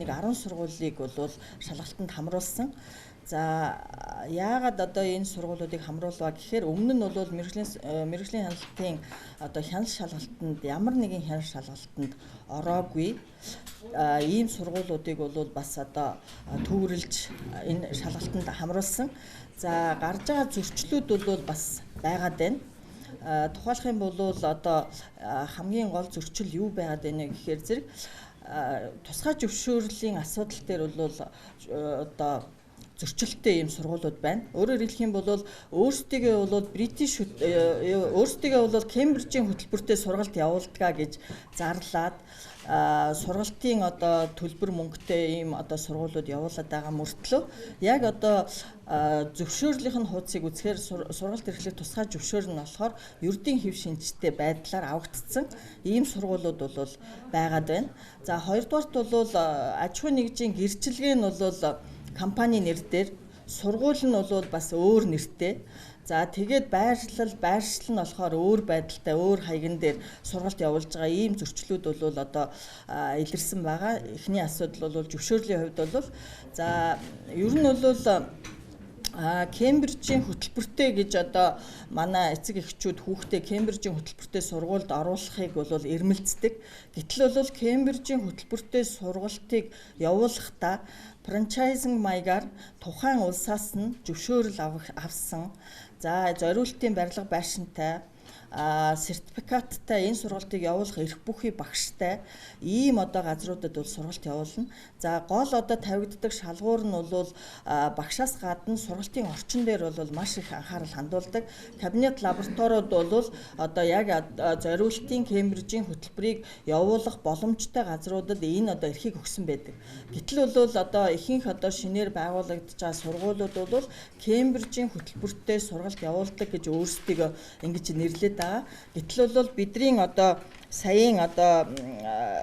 нэг 10 сургуулийг бол шалгалтанд хамруулсан. За яагаад одоо энэ сургуулиудыг хамруулва гэхээр өмнө нь бол мэргэжлийн хяналтын одоо хяналт шалгалтанд ямар нэгэн хяналт шалгалтанд ороогүй ийм сургуулиудыг бол бас одоо төвөрлж энэ шалгалтанд хамруулсан. За гарч байгаа зөрчлүүд бол бас байгаад байна. Тухайлах юм бол одоо хамгийн гол зөрчил юу байгаад байна гэхээр зэрэг тусгай зөвшөөрлийн асуудал дээр бол одоо зөрчилтэй ийм сургуулиуд байна. Өөрөөр хэлэх юм бол өөрсдийгөө бол өөрсдийгөө бол Кембрижийн хөтөлбөртэй сургалт явуулдгаа гэж зарлаад сургалтын одоо төлбөр мөнгөтэй ийм одоо сургуулиуд явуулаад байгаа мөртлөө яг одоо зөвшөөрлийнх нь хуудсыг үзэхээр сургалт эрхлэх тусгай зөвшөөр нь болохоор ердийн хэв шинжтэй байдлаар авагдсан ийм сургуулиуд бол байгаад байна. За хоёрдугаарт бол аж ахуйн нэгжийн гэрчилгээ нь бол компани нэр дээр, сургууль нь бол бас өөр нэртэй. За тэгээд байршил нь болохоор өөр байдалтай, өөр хаягн дээр сургалт явуулж байгаа ийм зөрчлүүд бол одоо илэрсэн байгаа. Эхний асуудал бол зөвшөөрлийн хувьд бол за ер нь бол Кембрижийн хөтөлбөртэй гэж одоо манай эцэг эхчүүд хүүхдээ Кембрижийн хөтөлбөртэй сургуульд оруулахыг бол эрмэлздэг. Гэтэл бол Кембрижийн хөтөлбөртэй сургалтыг явуулахдаа франчайзинг маягаар тухайн улсаас нь зөвшөөрөл авсан. За зориултын барилга байшинтай сертификаттай энэ сургалтыг явуулах эрх бүхий багштай ийм одоо газруудад бол сургалт явуулна. За гол одоо тавигддаг шалгуур нь бол багшаас гадна сургалтын орчин дээр бол маш их анхаарал хандуулдаг. Кабинет лабораториуд бол одоо яг зориултын Кембрижийн хөтөлбөрийг явуулах боломжтой газруудад энэ одоо эрхийг өгсөн байдаг. Гэтэл бол одоо ихэнх одоо шинээр байгуулагдж байгаа сургуулиуд бол Кембрижийн хөтөлбөртэй сургалт явуулдаг гэж өөрсдийгөө ингэж нэрлэдэг. Гэтэл бол бидний одоо саяын одоо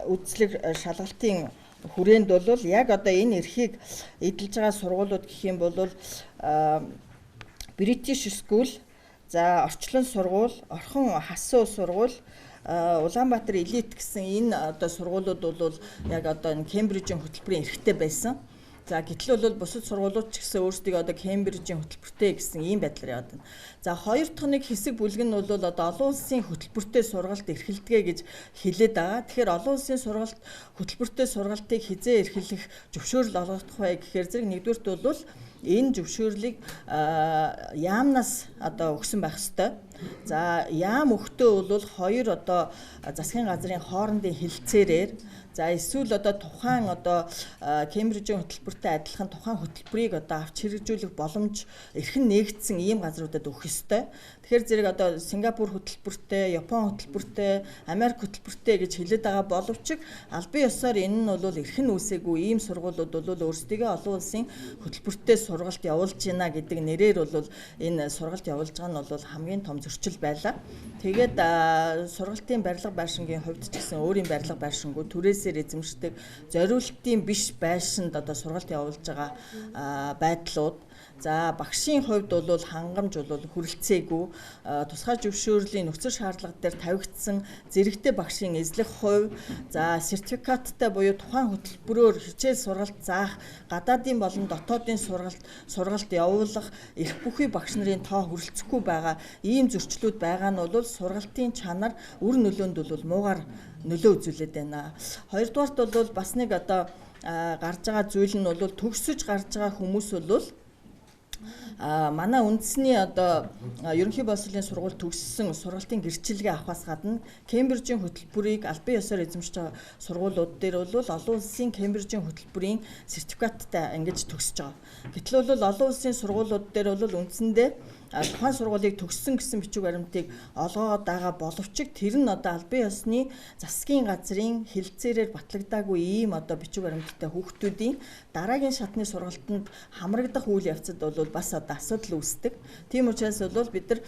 үзлэг шалгалтын хүрээнд бол яг одоо энэ эрхийг эдэлж байгаа сургуулиуд гэх юм бол British School, за орчлон сургууль, орхон хасуу сургууль, Улаанбаатар элит гэсэн энэ одоо сургуулиуд бол яг одоо энэ Кембрижийн хөтөлбөрийн эрхтэй байсан. За гэтэл бол бусад сургуулиуд ч гэсэн өөрсдөө одоо Кембрижийн хөтөлбөртэй гэсэн ийм байдлаар яваад байна. За хоёр дахь нэг хэсэг бүлэг нь бол одоо олон улсын хөтөлбөртэй сургалт эрхэлдэгэ гэж хэлээд байгаа. Тэгэхээр олон улсын хөтөлбөртэй сургалтыг хизээ эрхлэх зөвшөөрөл олгох вэ гэхээр зэрэг нэгдүгürt бол энэ зөвшөөрлийг яамнаас одоо өгсөн байх ёстой. За яам өгтөө бол хоёр одоо засгийн газрын хоорондын хэлэлцээрээр за эсвэл одоо тухайн одоо Кембрижийн хөтөлбөртэй адилхан тухайн хөтөлбөрийг одоо авч хэрэгжүүлэх боломж эрхэн нээгдсэн ийм газруудад өгөх ёстой. Тэгэхээр зэрэг одоо Сингапур хөтөлбөртэй, Япон хөтөлбөртэй, Америк хөтөлбөртэй гэж хэлээд байгаа боловч албан ёсоор энэ нь бол эрхэн үүсээгүй ийм сургуулиуд бол өөрсдөө олон улсын хөтөлбөртэй сургалт явуулж байна гэдэг нэрээр бол энэ сургалт явуулж байгаа нь бол хамгийн том зөрчил байлаа. Тэгээд сургалтын барилга байшингийн хувьд ч гэсэн өөрийн барилга байшингүй түрээсээр эзэмшдэг зориултын биш байшинд одоо сургалт явуулж байгаа байдлууд. За багшийн хувьд бол хангамж бол хүрэлцээгүй, тусгай зөвшөөрлийн нөхцөл шаардлага дээр тавигдсан зэрэгтэй багшийн эзлэх хувь, за сертификаттай буюу тухайн хөтөлбөрөөр хичээл сургалт заах, гадаадын болон дотоодын сургалт явуулах эрх бүхий багш нарын тоо хүрэлцэхгүй байгаа ийм зөрчлүүд байгаа нь бол сургалтын чанар үр нөлөөнд бол муугар нөлөө үзүүлээд байна. Хоёрдугаарт бол бас нэг одоо гарч байгаа зүйл нь бол төгсөж гарч байгаа хүмүүс бол манай үндэсний одоо ерөнхий боловсролын сургууль төгссөн сургалтын гэрчилгээ авахаас гадна Кембрижийн хөтөлбөрийг албан ёсоор эзэмшиж байгаа сургуулиуд дээр бол олон улсын Кембрижийн хөтөлбөрийн сертификаттай ингэж төгсөж байгаа. Гэтэл бол олон улсын сургуулиуд дээр бол үндсэндээ тухайн сургуулийг төгссөн гэсэн бичиг баримтыг олгоод байгаа боловч тэр нь одоо албан ёсны засгийн газрын хэлэлцээрээр батлагдаагүй ийм одоо бичиг баримттай хүүхдүүдийн дараагийн шатны сургалтанд хамрагдах үйл явцад бол бас одоо асуудал үүсдэг. Тийм учраас бол бид нар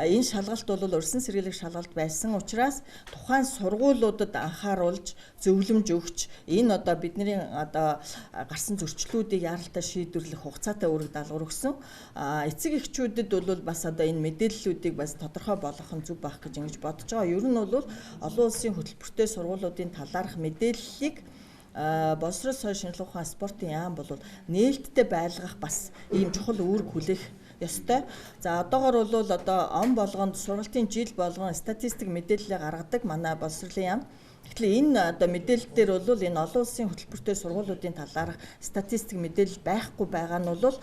энэ шалгалт бол өрсөн сэргийлэх шалгалт байсан учраас тухайн сургуулиудад анхааруулж зөвлөмж өгч энэ одоо бидний одоо гарсан зөрчлүүдийг яаралтай шийдвэрлэх хугацаатай үүрэг даалгавар өгсөн. Эцэг эхчүүдэд бол бас одоо энэ мэдээллүүдийг бас тодорхой болгох нь зөв байх гэж ингэж бодож байгаа. Ер нь бол олон улсын хөтөлбөртэй сургуулиудын талаарх мэдээллийг боловсрол соёл шинжилгээ ухаан спортын яам бол нээлттэй байлгах бас ийм чухал үүрэг хүлээх ёстой. За одоогоор бол одоо он болгонд сургалтын жил болгон статистик мэдээлэл гаргадаг манай боловсролын яам. Тэгэхээр энэ одоо мэдээлэл дээр бол энэ олон улсын хөтөлбөртэй сургуулиудын талаарх статистик мэдээлэл байхгүй байгаа нь бол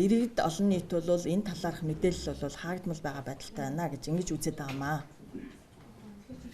иргэд олон нийт бол энэ талаарх мэдээлэл бол хаагдмал байгаа байдалтай байна гэж ингэж үзээд байгаамаа.